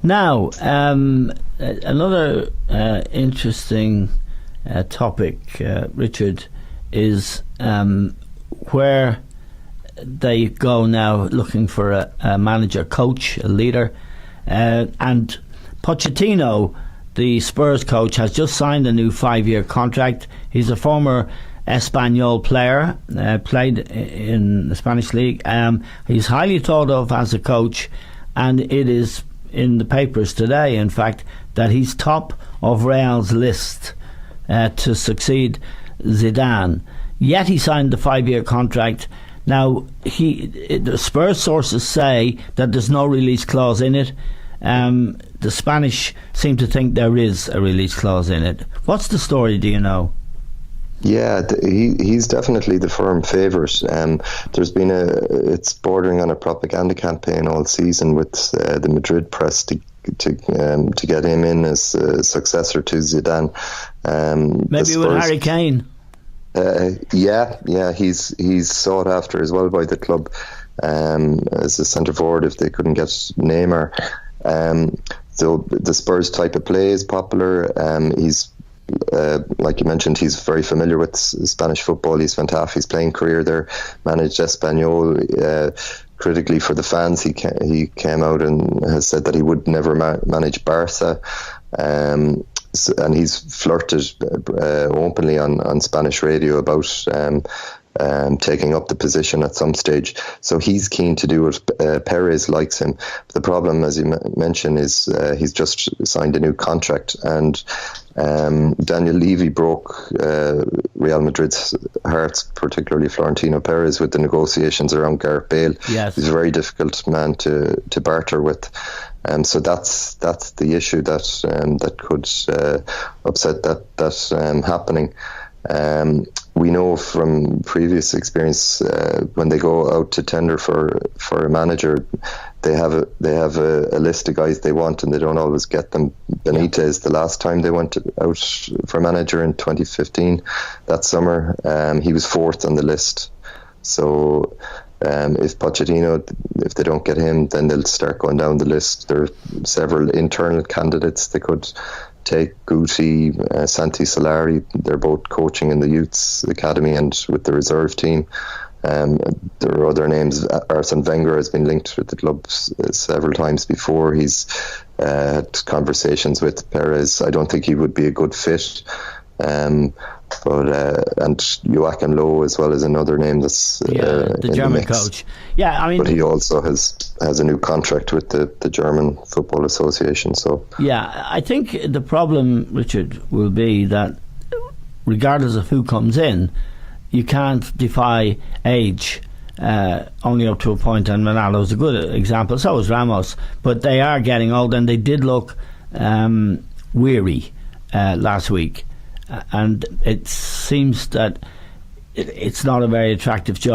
Now, another interesting topic, Richard, is where they go now looking for a manager, coach, a leader, and Pochettino, the Spurs coach, has just signed a new 5-year contract. He's a former Espanyol player, played in the Spanish league. He's highly thought of as a coach, and it is in the papers today, in fact, that he's top of Real's list to succeed Zidane. Yet he signed the 5-year contract. Now, the Spurs sources say that there's no release clause in it. The Spanish seem to think there is a release clause in it. What's the story, do you know? Yeah, he's definitely the firm favourite. There's been it's bordering on a propaganda campaign all season with the Madrid press to get him in as a successor to Zidane. Maybe with Harry Kane. Yeah, he's sought after as well by the club as a centre forward if they couldn't get Neymar. So the Spurs type of play is popular. He's like you mentioned, he's very familiar with Spanish football. He's fantastic. His playing career there, managed Espanyol. Critically for the fans, he came out and has said that he would never manage Barca. And he's flirted openly on Spanish radio about taking up the position at some stage. So he's keen to do it. Perez likes him. The problem, as you mentioned, is he's just signed a new contract, and Daniel Levy broke Real Madrid's hearts, particularly Florentino Perez, with the negotiations around Gareth Bale. Yes. He's a very difficult man to barter with. So that's the issue that could upset that happening. We know from previous experience when they go out to tender for a manager, they have a list of guys they want, and they don't always get them. Benitez, the last time they went out for a manager in 2015, that summer, he was 4th on the list. So if Pochettino, if they don't get him, then they'll start going down the list. There are several internal candidates they could take. Guti, Santi Solari, they're both coaching in the Youths Academy and with the reserve team. There are other names. Arsene Wenger has been linked with the club several times before. He's had conversations with Perez. I don't think he would be a good fit. But Joachim Low as well as another name that's the German coach. Yeah, I mean, but he also has a new contract with the German Football Association. So yeah, I think the problem, Richard, will be that regardless of who comes in, you can't defy age. Only up to a point, and Ronaldo's a good example. So is Ramos, but they are getting old, and they did look weary last week. And it seems that it's not a very attractive job.